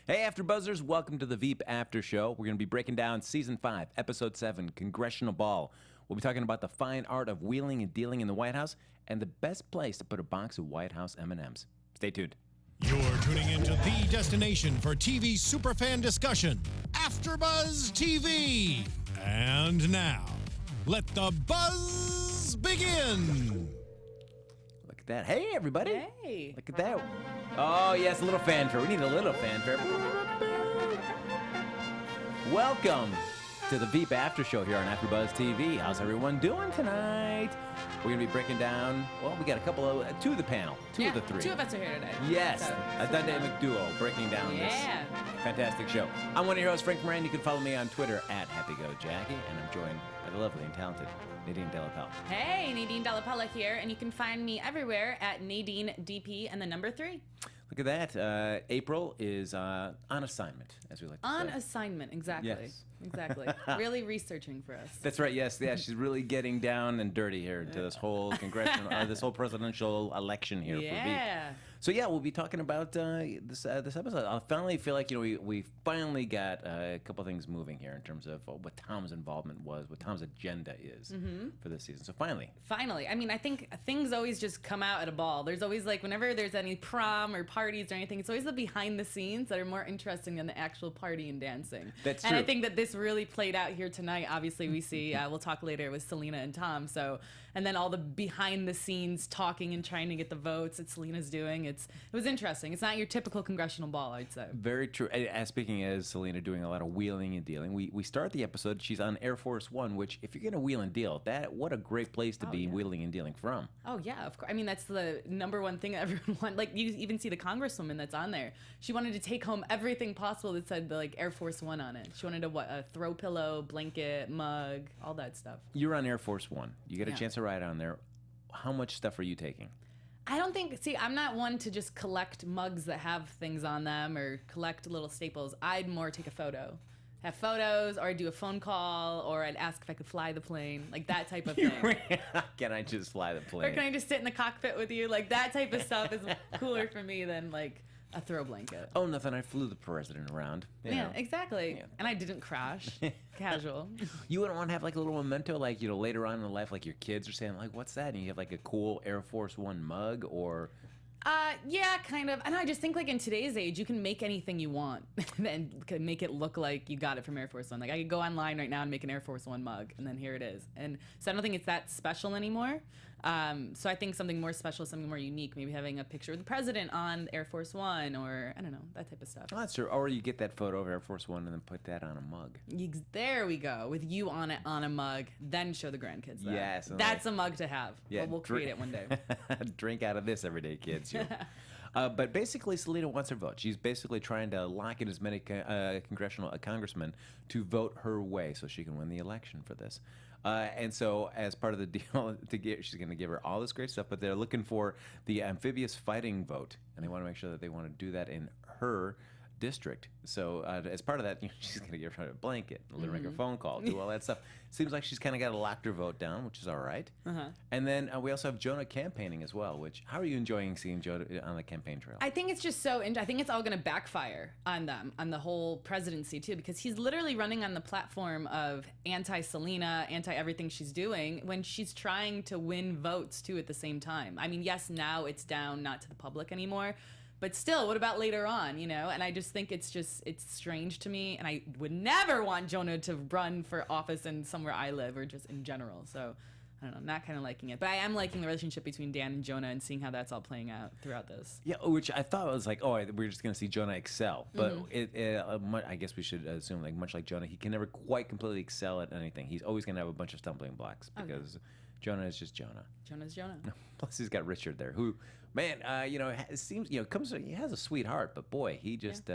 Hey, AfterBuzzers, welcome to the Veep After Show. We're going to be breaking down Season 5, Episode 7, Congressional Ball. We'll be talking about the fine art of wheeling and dealing in the White House and the best place to put a box of White House M&Ms. Stay tuned. You're tuning into the destination for TV superfan discussion, AfterBuzz TV. And now, let the buzz begin. Look at that. Hey, everybody. Hey. Look at that. Oh, yes, a little fanfare. We need a little fanfare. Welcome to the Veep After Show here on AfterBuzz TV. How's everyone doing tonight? We're going to be breaking down, well, we got two of the panel, two of the three. Two of us are here today. Yes, So, a dynamic duo breaking down this fantastic show. I'm one of your hosts, Frank Moran. You can follow me on Twitter at HappyGoJackie, and I'm joined by the lovely and talented Nadine Della. Hey, Nadine Della here, and you can find me everywhere at Nadine DP and the number 3. Look at that. April is on assignment, as we like to say. On assignment, exactly. Yes. Exactly. Really researching for us. That's right. Yes, yeah. She's really getting down and dirty here into this whole congressional, this whole presidential election here. Yeah. For Veep. So yeah, we'll be talking about this episode. I finally feel like we finally got a couple things moving here in terms of what Tom's involvement was, what Tom's agenda is for this season. So finally. I mean, I think things always just come out at a ball. There's always whenever there's any prom or parties or anything, it's always the behind the scenes that are more interesting than the actual party and dancing. That's true. And I think that this really played out here tonight. Obviously, we see, we'll talk later with Selina and Tom. So, and then all the behind the scenes talking and trying to get the votes that Selina's doing. It was interesting. It's not your typical congressional ball, I'd say. Very true. Speaking as Selina doing a lot of wheeling and dealing, we start the episode, she's on Air Force One, which if you're going to wheel and deal, what a great place to be wheeling and dealing from. Oh, yeah, of course. I mean, that's the number one thing everyone wants. Like, you even see the congresswoman that's on there. She wanted to take home everything possible that said, Air Force One on it. She wanted a throw pillow, blanket, mug, all that stuff. You're on Air Force One. You get a chance to ride on there. How much stuff are you taking? I don't think, I'm not one to just collect mugs that have things on them or collect little staples. I'd more take a photo. Have photos, or I'd do a phone call, or I'd ask if I could fly the plane, like that type of thing. Can I just fly the plane? Or can I just sit in the cockpit with you? Like that type of stuff is cooler for me than a throw blanket. Oh, nothing. I flew the president around. Yeah, exactly. Yeah. And I didn't crash. Casual. You wouldn't want to have a little memento, later on in life, your kids are saying, what's that? And you have a cool Air Force One mug or... Yeah, kind of. And I just think in today's age, you can make anything you want and can make it look like you got it from Air Force One. I could go online right now and make an Air Force One mug, and then here it is. And so I don't think it's that special anymore. So I think something more special, something more unique, maybe having a picture of the president on Air Force One, or I don't know, that type of stuff. Oh, that's true. Or you get that photo of Air Force One and then put that on a mug. There we go, with you on it on a mug, then show the grandkids that. Yes. That's a mug to have. Yeah, we'll create it one day. Drink out of this every day, kids. But basically, Selina wants her vote. She's basically trying to lock in as many congressmen to vote her way so she can win the election for this. And so as part of the deal, she's going to give her all this great stuff, but they're looking for the amphibious fighting vote, and they want to make sure that they want to do that in her district. So as part of that, she's going to give her a blanket, let her make her phone call, do all that stuff. Seems like she's kind of got locked her vote down, which is all right. And then we also have Jonah campaigning as well, which, how are you enjoying seeing Jonah on the campaign trail? I think it's just I think it's all going to backfire on them, on the whole presidency too, because he's literally running on the platform of anti-Selina, anti-everything she's doing, when she's trying to win votes too at the same time. I mean, yes, now it's down, not to the public anymore, but still, what about later on, And I just think it's strange to me, and I would never want Jonah to run for office in somewhere I live or just in general. So, I don't know, I'm not kind of liking it. But I am liking the relationship between Dan and Jonah and seeing how that's all playing out throughout this. Yeah, which I thought was we're just going to see Jonah excel. But I guess we should assume, much like Jonah, he can never quite completely excel at anything. He's always going to have a bunch of stumbling blocks because Jonah is just Jonah. Jonah's Jonah. Plus, he's got Richard there, who, man, it seems, he has a sweet heart, but boy, he just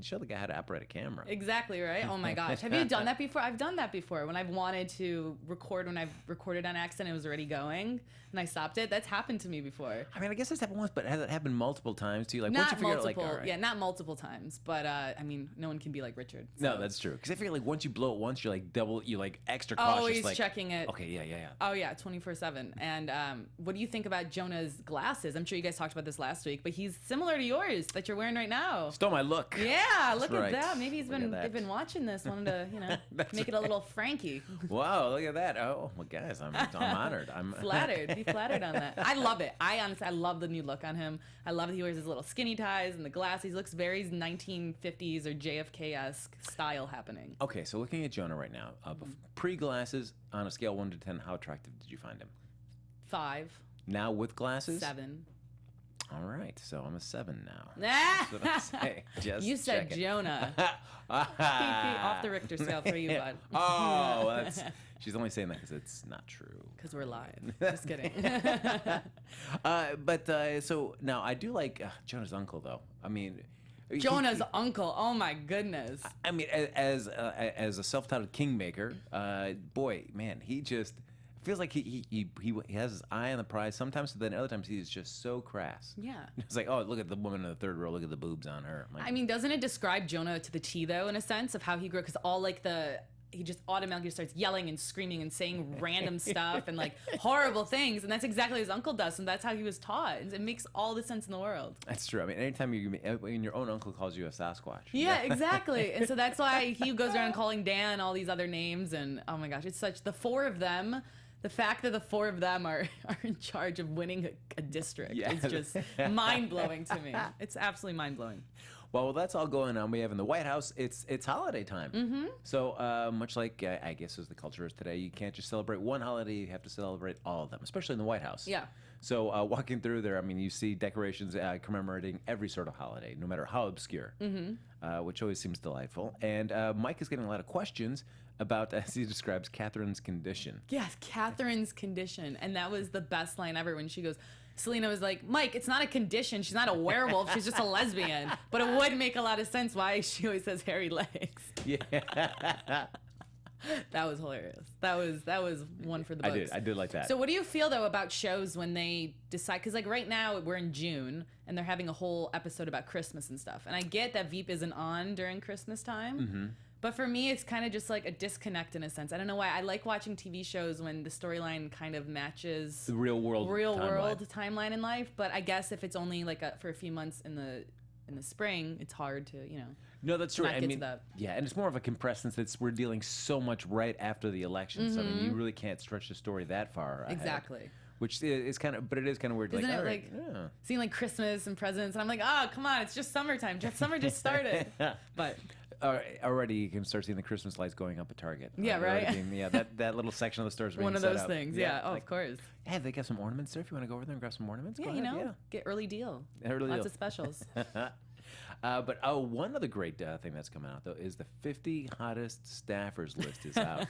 show the guy how to operate a camera. Exactly, right? Oh my gosh. Have you done that before? I've done that before. When I've wanted to record, when I've recorded on accident, it was already going, and I stopped it. That's happened to me before. I mean, I guess it's happened once, but has it happened multiple times to you? Not once you figure multiple, out, all right. Yeah, not multiple times, but I mean, no one can be like Richard. So. No, that's true. Because I feel once you blow it once, you're extra cautious. Always checking it. Okay, yeah. Oh yeah, 24/7. And what do you think about Jonah's glasses? I'm sure you guys talked about this last week, but he's similar to yours that you're wearing right now. Stole my look. Yeah, look right. at that. Maybe they've been watching this, wanted to, make it a little Frankie. Wow, look at that. Oh, well, guys, I'm honored. I'm flattered. Be flattered on that. I love it. I honestly love the new look on him. I love that he wears his little skinny ties and the glasses. He looks very 1950s or JFK-esque style happening. Okay, so looking at Jonah right now, pre-glasses, on a scale 1 to 10, how attractive did you find him? 5. Now with glasses? 7. All right, so I'm a 7 now. That's what I say. Just you said checking. Jonah. Off the Richter scale for you, bud. Oh, she's only saying that because it's not true. Because we're live. Just kidding. So now I do like Jonah's uncle, though. I mean, Jonah's uncle. Oh my goodness. I mean, as a self-titled kingmaker, boy, man, he just feels like he has his eye on the prize sometimes, but then other times he's just so crass. Yeah. It's like, oh, look at the woman in the third row. Look at the boobs on her. I mean, doesn't it describe Jonah to the T, though, in a sense of how he grew? Because he just automatically starts yelling and screaming and saying random stuff and like horrible things, and that's exactly what his uncle does, and that's how he was taught. And it makes all the sense in the world. That's true. I mean, anytime when your own uncle calls you a Sasquatch. Yeah, exactly. And so that's why he goes around calling Dan all these other names, and oh my gosh, it's such the 4 of them. The fact that the 4 of them are in charge of winning a district is just mind-blowing to me. It's absolutely mind-blowing. Well, that's all going on. We have in the White House, it's holiday time. Mm-hmm. So much like, I guess as the culture is today, you can't just celebrate one holiday. You have to celebrate all of them, especially in the White House. Yeah. So walking through there, I mean, you see decorations commemorating every sort of holiday, no matter how obscure, which always seems delightful. And Mike is getting a lot of questions about, as he describes, Catherine's condition. Yes, Catherine's condition. And that was the best line ever when she goes, Selina was like, Mike, it's not a condition. She's not a werewolf. She's just a lesbian. But it would make a lot of sense why she always has hairy legs. Yeah. That was hilarious. That was one for the books. I did like that. So what do you feel, though, about shows when they decide, because like right now we're in June and they're having a whole episode about Christmas and stuff. And I get that Veep isn't on during Christmas time. Mm-hmm. But for me, it's kind of just like a disconnect in a sense. I don't know why. I like watching TV shows when the storyline kind of matches the real world timeline in life. But I guess if it's only like for a few months in the spring, it's hard to, No, that's true. I mean, yeah, and it's more of a compressed since we're dealing so much right after the election. Mm-hmm. So I mean, you really can't stretch the story that far ahead. Exactly. Which is kind of, but it is kind of weird. Isn't it seeing like Christmas and presents, and I'm like, oh, come on, it's just summertime. Summer just started. But already you can start seeing the Christmas lights going up at Target. Yeah, right. That little section of the store is one of those things. Yeah. Oh, of course. Hey, they got some ornaments there. If you want to go over there and grab some ornaments, go ahead. Get early deal. Lots of specials. But one other great thing that's coming out though is the 50 hottest staffers list is out.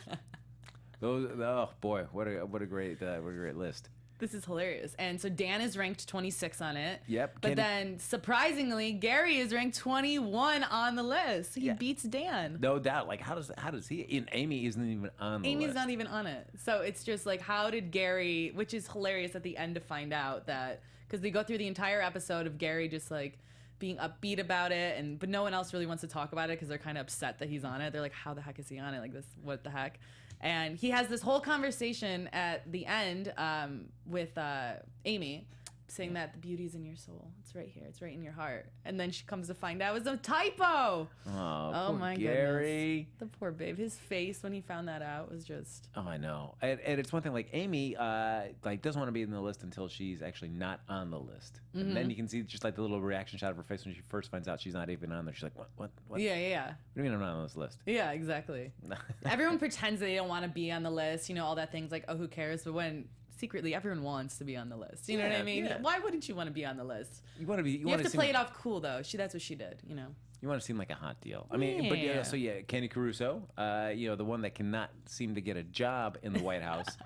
Oh boy, what a great list. This is hilarious. And so Dan is ranked 26 on it. Yep. But then, surprisingly, Gary is ranked 21 on the list. He beats Dan. No doubt. Like, how does he? And Amy isn't even on the list. Amy's not even on it. So it's just like, how did Gary, which is hilarious at the end to find out that, because they go through the entire episode of Gary just like being upbeat about it, but no one else really wants to talk about it because they're kind of upset that he's on it. They're like, how the heck is he on it? Like this, what the heck? And he has this whole conversation at the end with Amy, saying that the beauty's in your soul. It's right here. It's right in your heart. And then she comes to find out it was a typo. Oh my Gary. Goodness. The poor babe. His face when he found that out was just... Oh, I know. And it's one thing, like Amy doesn't want to be in the list until she's actually not on the list. Mm-hmm. And then you can see just like the little reaction shot of her face when she first finds out she's not even on there. She's like, what? Yeah. What do you mean I'm not on this list? Yeah, exactly. Everyone pretends they don't want to be on the list. All that things like, oh, who cares? But when... secretly, everyone wants to be on the list. You know what I mean? Yeah. Why wouldn't you want to be on the list? You have to play it off cool, though. That's what she did. You want to seem like a hot deal. I mean, but Kenny Caruso, the one that cannot seem to get a job in the White House,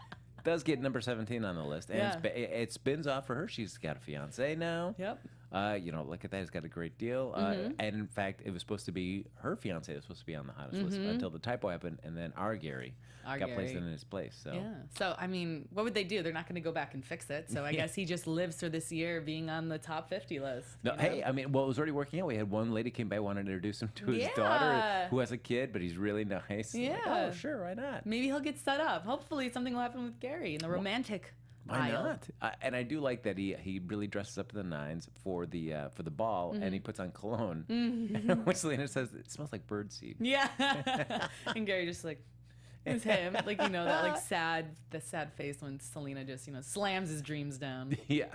does get number 17 on the list, and it spins off for her. She's got a fiance now. Yep. Look at that. He's got a great deal. And in fact, it was supposed to be her fiance that was supposed to be on the hottest list until the typo happened, and then our Gary got placed in his place. So yeah. So I mean, what would they do? They're not going to go back and fix it. So I guess he just lives for this year being on the top 50 list. No, hey, I mean, it was already working out. We had one lady came by, wanted to introduce him to his daughter, who has a kid, but he's really nice. Yeah. Like, oh, sure, why not? Maybe he'll get set up. Hopefully, something will happen with Gary in the romantic Why aisle. not? And I do like that he really dresses up to the nines for the ball, and he puts on cologne, which Selena says it smells like birdseed. Yeah. And Gary just like, it's him. Like, you know, that like the sad face when Selena just, you know, slams his dreams down. Yeah.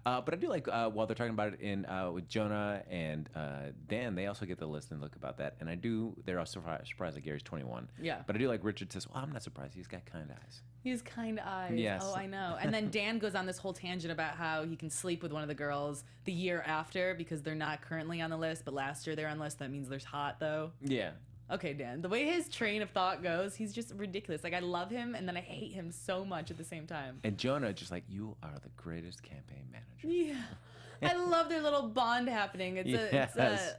But I do like while they're talking about it in with Jonah and Dan, they also get the list and look about that. And they're also surprised that Gary's 21. Yeah. But I do like Richard says, well, I'm not surprised. He's got kind eyes. He's kind eyes. Yes. Oh, I know. And then Dan goes on this whole tangent about how he can sleep with one of the girls the year after because they're not currently on the list, but last year they're on the list. That means there's hot, though. Yeah. Okay, Dan. The way his train of thought goes, he's just ridiculous. Like, I love him, and then I hate him so much at the same time. And Jonah just like, you are the greatest campaign manager. Yeah. I love their little bond happening. Yes.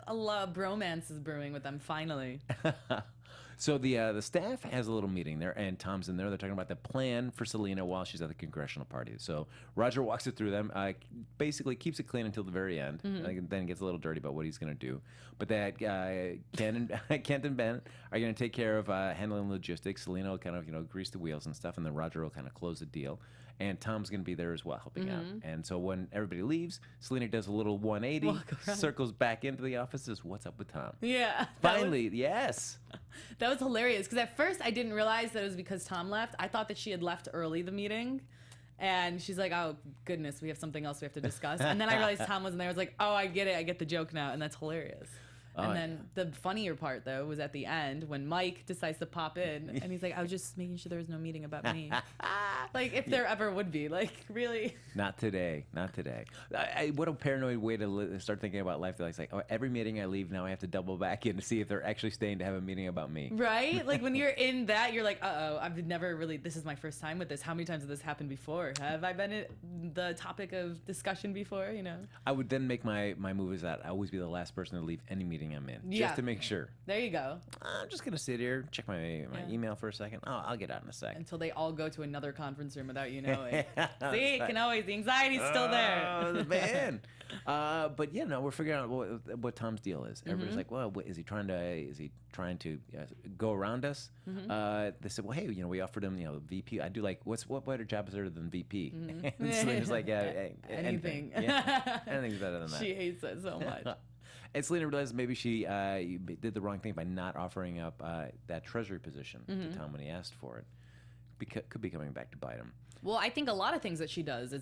A lot of bromance is brewing with them, finally. So the staff has a little meeting there, and Tom's in there. They're talking about the plan for Selena while she's at the congressional party. So Roger walks it through them, basically keeps it clean until the very end, then gets a little dirty about what he's going to do. But that Kent and Ben are going to take care of handling logistics. Selena will kind of grease the wheels and stuff, and then Roger will kind of close the deal. And Tom's going to be there as well, helping out. And so when everybody leaves, Selena does a little 180, circles back into the office, says, "What's up with Tom?" Yeah. Finally, yes. That was hilarious because at first I didn't realize that it was because Tom left. I thought that she had left early the meeting. And she's like, oh, goodness, we have something else we have to discuss. And then I realized Tom wasn't there. I was like, oh, I get it. I get the joke now. And that's hilarious. And then the funnier part, though, was at the end when Mike decides to pop in. And he's like, I was just making sure there was no meeting about me. Like, if there ever would be. Like, really? Not today. Not today. What a paranoid way to start thinking about life. It's like, oh, every meeting I leave, now I have to double back in to see if they're actually staying to have a meeting about me. Right? Like, when you're in that, you're like, uh-oh, I've never really, this is my first time with this. How many times has this happened before? Have I been the topic of discussion before, you know? I would then make my move is that I always be the last person to leave any meeting I'm in, Yeah. just to make sure. There you go. I'm just going to sit here, check my email for a second. Oh, I'll get out in a sec. Until they all go to another conference room without you knowing. See, it can always, the anxiety's still there. Oh, man. But yeah, no, we're figuring out what Tom's deal is. Everybody's like, well, is he trying to go around us? They said, well, hey, we offered him, VP. I do like, what better job is there than VP? And Selena's like, hey, anything. Yeah, anything's better than that. She hates it so much. And Selena realized maybe she did the wrong thing by not offering up that treasury position to Tom when he asked for it. Could be coming back to bite him. Well, I think a lot of things that she does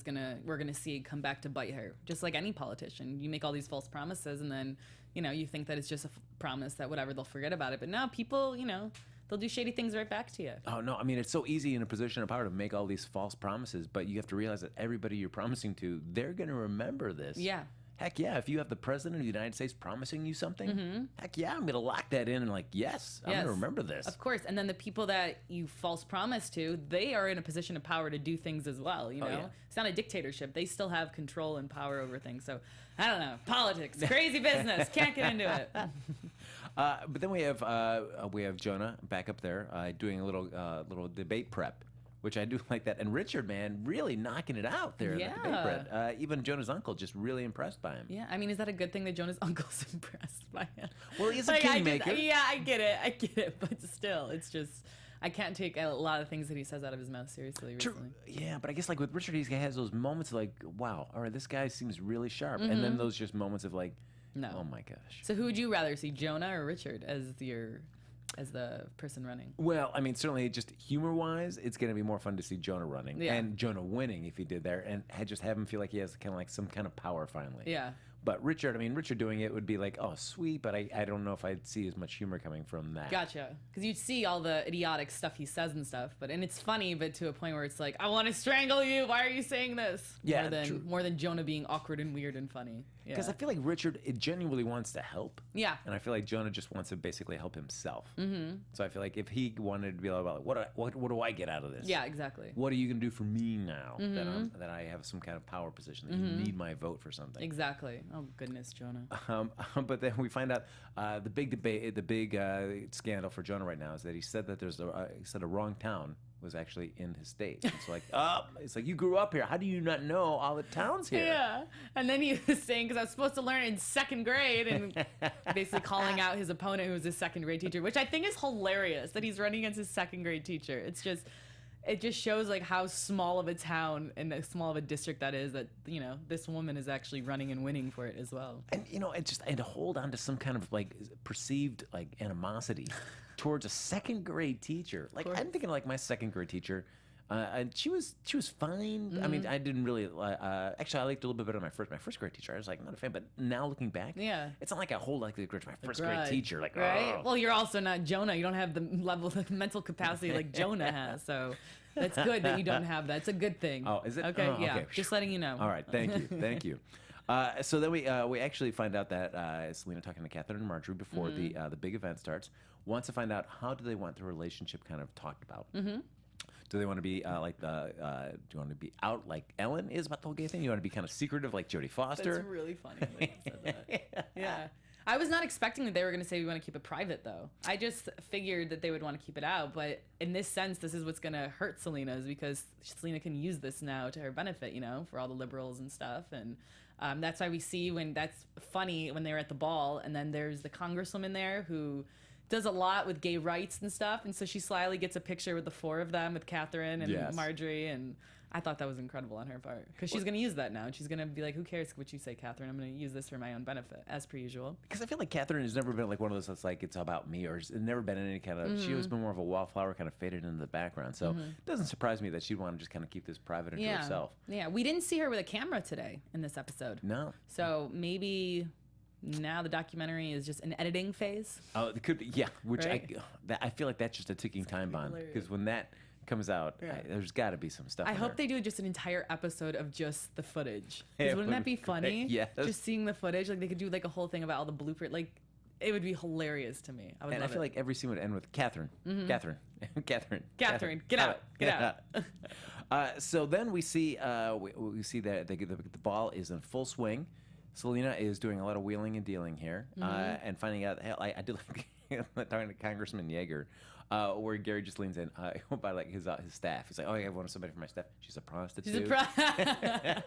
we're gonna see come back to bite her. Just like any politician, you make all these false promises, and then you think that it's just a promise that whatever they'll forget about it. But no, people, they'll do shady things right back to you. Oh no, I mean it's so easy in a position of power to make all these false promises, but you have to realize that everybody you're promising to, they're gonna remember this. Yeah. Heck yeah, if you have the president of the United States promising you something, heck yeah, I'm going to lock that in and yes, I'm going to remember this. Of course. And then the people that you false promise to, they are in a position of power to do things as well, you know? yeah. It's not a dictatorship. They still have control and power over things. So, I don't know. Politics, crazy business. Can't get into it. But then we have Jonah back up there doing a little debate prep, which I do like that. And Richard, man, really knocking it out there in the debate prep. Even Jonah's uncle just really impressed by him. Yeah, I mean, is that a good thing that Jonah's uncle's impressed by him? Well, he's a kingmaker. Yeah, I get it. But still, it's just, I can't take a lot of things that he says out of his mouth seriously recently. Yeah, but I guess like with Richard, he has those moments of like, wow, all right, this guy seems really sharp. And then those just moments of like, no. Oh my gosh. So who would you rather see, Jonah or Richard as the person running? Well, I mean, certainly just humor-wise, it's going to be more fun to see Jonah running and Jonah winning if he did there, and just have him feel like he has kind of like some kind of power finally. Yeah. But Richard doing it would be like, oh, sweet, but I don't know if I'd see as much humor coming from that. Gotcha. Because you'd see all the idiotic stuff he says and stuff, and it's funny, but to a point where it's like, I want to strangle you. Why are you saying this? Yeah, more than Jonah being awkward and weird and funny. Because I feel like Richard genuinely wants to help. Yeah. And I feel like Jonah just wants to basically help himself. Mm-hmm. So I feel like if he wanted to be like, what do I get out of this? Yeah, exactly. What are you going to do for me now that I have some kind of power position, that you need my vote for something? Exactly. Oh, goodness, Jonah. But then we find out the big debate, the big scandal for Jonah right now is that he said that he said a wrong town was actually in his state. It's like, it's like, you grew up here. How do you not know all the towns here? Yeah. And then he was saying, because I was supposed to learn in second grade, and basically calling out his opponent who was his second grade teacher, which I think is hilarious that he's running against his second grade teacher. It's just, it just shows like how small of a town and how small of a district that is, that, you know, this woman is actually running and winning for it as well. And, you know, and to hold on to some kind of like perceived like animosity towards a second grade teacher. Like, I'm thinking like my second grade teacher, and she was fine. I mean, I didn't really actually I liked a little bit better than my first grade teacher. I was like not a fan, but now looking back, it's not like I hold like the grudge to my first grade teacher. Like, right? Oh. Well, you're also not Jonah. You don't have the level of mental capacity like Jonah has. So that's good that you don't have that. It's a good thing. Oh, is it? Okay, Oh, yeah. okay. Just letting you know. All right, thank you. So then we actually find out that Selina, talking to Catherine and Marjorie before the big event starts, wants to find out how do they want their relationship kind of talked about. Do they want to be do you want to be out like Ellen is about the whole gay thing? You want to be kind of secretive like Jodie Foster? That's really funny that you said that. Yeah. I was not expecting that they were going to say we want to keep it private, though. I just figured that they would want to keep it out. But in this sense, this is what's going to hurt Selina, is because Selina can use this now to her benefit, you know, for all the liberals and stuff. And that's why we see that's funny when they were at the ball. And then there's the congresswoman there who does a lot with gay rights and stuff. And so she slyly gets a picture with the four of them, with Catherine and Marjorie. And I thought that was incredible on her part, because she's going to use that now. And she's going to be like, who cares what you say, Catherine? I'm going to use this for my own benefit, as per usual. Because I feel like Catherine has never been like one of those that's like, it's about me, or it's never been in any kind of, she has been more of a wallflower, kind of faded into the background. So it doesn't surprise me that she'd want to just kind of keep this private into herself. Yeah, we didn't see her with a camera today in this episode. No. So maybe now the documentary is just an editing phase. Oh, it could be, which Right? I feel like that's just a ticking time bomb, because when that comes out, there's got to be some stuff. I in hope there. they do just an entire episode of just the footage. Because wouldn't that be funny? Yes. Just seeing the footage. Like, they could do like a whole thing about all the blooper. Like, it would be hilarious to me. I would And I love feel it. like every scene would end with Catherine. Catherine, get out, get out. So then we see we see that the ball is in full swing. Selina is doing a lot of wheeling and dealing here, and finding out. Hell, I do like talking to Congressman Yeager, where Gary just leans in by like his staff. He's like, "Oh, I want somebody for my staff. She's a prostitute." Yeah,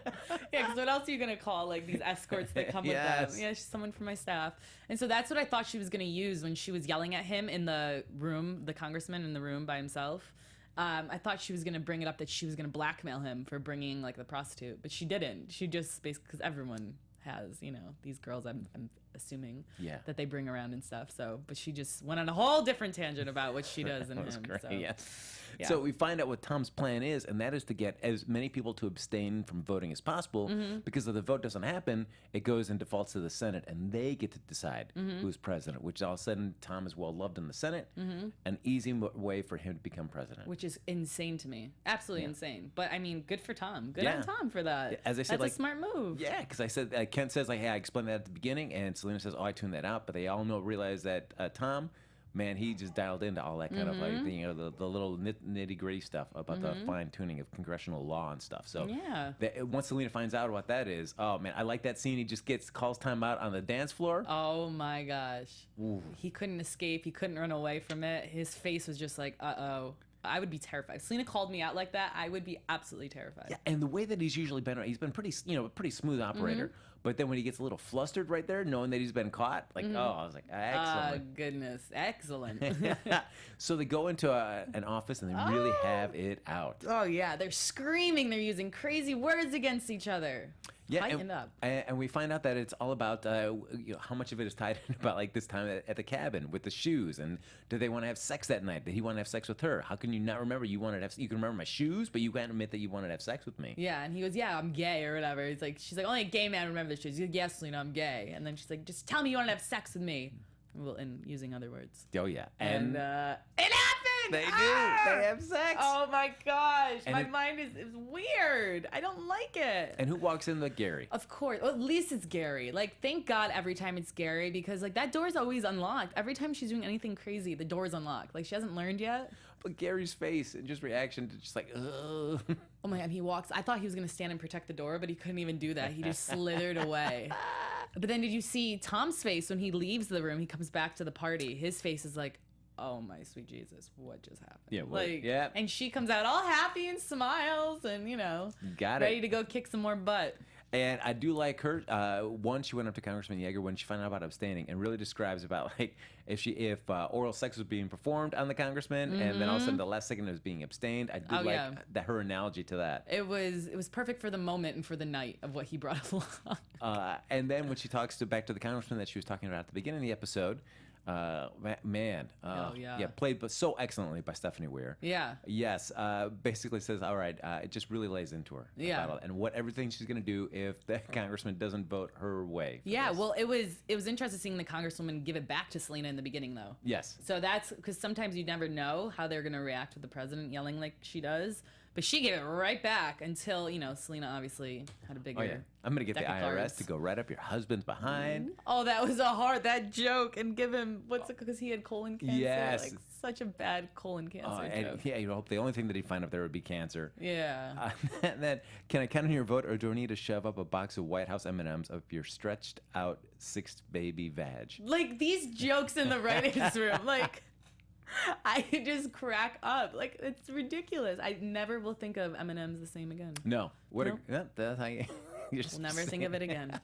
because what else are you gonna call like these escorts that come with them? Yeah, she's someone for my staff. And so that's what I thought she was gonna use when she was yelling at him in the room, the congressman in the room by himself. I thought she was gonna bring it up that she was gonna blackmail him for bringing like the prostitute, but she didn't. She just basically, because everyone has, you know, these girls, I'm assuming that they bring around and stuff. So, but she just went on a whole different tangent about what she does in him. Great, so. Yeah. So we find out what Tom's plan is, and that is to get as many people to abstain from voting as possible, because if the vote doesn't happen, it goes and defaults to the Senate, and they get to decide who's president, which all of a sudden Tom is well loved in the Senate, an easy way for him to become president. Which is insane to me. Absolutely insane. But I mean, good for Tom. Good on Tom for that. As I said, that's like, a smart move. Yeah, because I said, Kent says, like, hey, I explained that at the beginning, and Selina says, oh, I tuned that out, but they all realize that Tom, man, he just dialed into all that kind of like, you know, the little nitty gritty stuff about the fine tuning of congressional law and stuff. So once Selina finds out what that is, oh man, I like that scene. He just calls time out on the dance floor. Oh my gosh. Ooh. He couldn't escape. He couldn't run away from it. His face was just like, uh-oh. I would be terrified. If Selina called me out like that, I would be absolutely terrified. Yeah, and the way that he's usually he's been pretty, pretty smooth operator. But then when he gets a little flustered right there, knowing that he's been caught, like, oh, I was like, excellent. Goodness, excellent. So they go into an office and they really have it out. Oh yeah, they're screaming. They're using crazy words against each other. Yeah, and we find out that it's all about how much of it is tied in about like this time at the cabin with the shoes, and did they want to have sex that night? Did he want to have sex with her? How can you not remember you wanted to have? You can remember my shoes, but you can't admit that you wanted to have sex with me. Yeah, and he goes, yeah, I'm gay or whatever. He's like, she's like, only a gay man remembers shoes. He's like, yes, Selina, I'm gay. And then she's like, just tell me you want to have sex with me. Well, and using other words. Oh yeah, and it happened. They do. They have sex. Oh my gosh, and my mind is weird. I don't like it. And who walks in but Gary? Of course. Well, at least it's Gary. Like, thank God every time it's Gary, because like that door's always unlocked. Every time she's doing anything crazy, the door's unlocked. Like, she hasn't learned yet. But Gary's face and just reaction to just like, ugh. Oh my God, he walks. I thought he was gonna stand and protect the door, but he couldn't even do that. He just slithered away. But then did you see Tom's face when he leaves the room? He comes back to the party. His face is like, oh my sweet Jesus, what just happened? Yeah, like, and she comes out all happy and smiles and, you know, ready to go kick some more butt. And I do like her. One, she went up to Congressman Yeager when she found out about abstaining and really describes about like if oral sex was being performed on the congressman and then all of a sudden the last second it was being abstained. I do that her analogy to that. It was perfect for the moment and for the night of what he brought along. And then when she talks back to the congressman that she was talking about at the beginning of the episode, played but so excellently by Stephanie Weir. Yeah. Yes. Basically says, all right, it just really lays into her. Yeah. And what everything she's going to do if the congressman doesn't vote her way. Yeah. Well, it was interesting seeing the congresswoman give it back to Selina in the beginning, though. Yes. So that's because sometimes you never know how they're going to react with the president yelling like she does. But she gave it right back until, Selina obviously had a bigger. Oh, yeah. I'm going to get the IRS cards. to go right up your husband's behind. Oh, that was that joke. And give him, because he had colon cancer? Yes. Like, such a bad colon cancer joke. Yeah, you hope the only thing that he'd find up there would be cancer. Yeah. And then, can I count on your vote, or do I need to shove up a box of White House M&Ms up your stretched out sixth baby vag? Like, these jokes in the writer's room, like... I just crack up. Like, it's ridiculous. I never will think of M&M's the same again. No. That's how you... We'll never think of it again.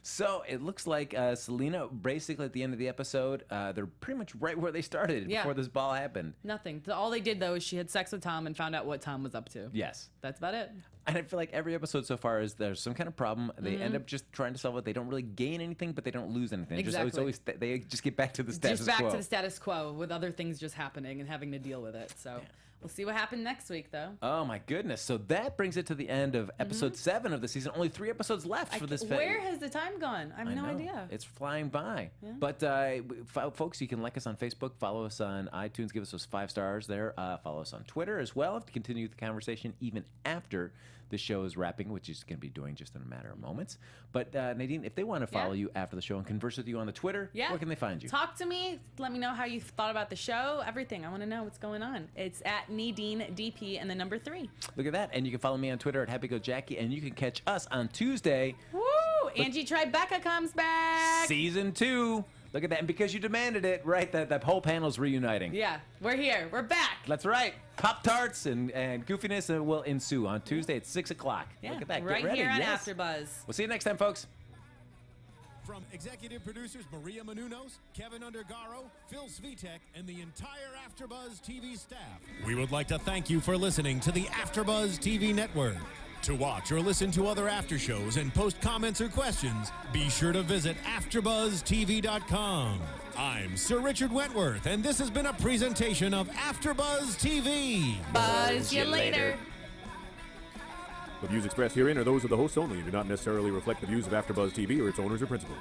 So it looks like Selina, basically at the end of the episode, they're pretty much right where they started before this ball happened. Nothing. All they did, though, is she had sex with Tom and found out what Tom was up to. Yes. That's about it. And I feel like every episode so far is there's some kind of problem. They end up just trying to solve it. They don't really gain anything, but they don't lose anything. Exactly. They just get back to the status quo. Just back to the status quo with other things just happening and having to deal with it. So we'll see what happened next week, though. Oh, my goodness. So that brings it to the end of episode 7 of the season. Only 3 episodes left for this phase. Where has the time gone? I have no idea. It's flying by. Yeah. But folks, you can like us on Facebook, follow us on iTunes, give us those 5 stars there. Follow us on Twitter as well to continue the conversation even after the show is wrapping, which is going to be doing just in a matter of moments. But Nadine, if they want to follow you after the show and converse with you on the Twitter, where can they find you? Talk to me. Let me know how you thought about the show. Everything. I want to know what's going on. It's at Nadine DP and the number 3. Look at that. And you can follow me on Twitter at HappyGoJackie, and you can catch us on Tuesday. Woo! Angie Tribeca comes back. Season 2. Look at that. And because you demanded it, right, that whole panel's reuniting. Yeah, we're here. We're back. That's right. Pop-Tarts and goofiness will ensue on Tuesday at 6 o'clock. Yeah, look at that. Right Get ready. Here on AfterBuzz. We'll see you next time, folks. From executive producers Maria Menounos, Kevin Undergaro, Phil Svitek, and the entire AfterBuzz TV staff, we would like to thank you for listening to the AfterBuzz TV network. To watch or listen to other after shows and post comments or questions, be sure to visit AfterBuzzTV.com. I'm Sir Richard Wentworth, and this has been a presentation of AfterBuzz TV. Buzz you later. The views expressed herein are those of the hosts only and do not necessarily reflect the views of AfterBuzz TV or its owners or principals.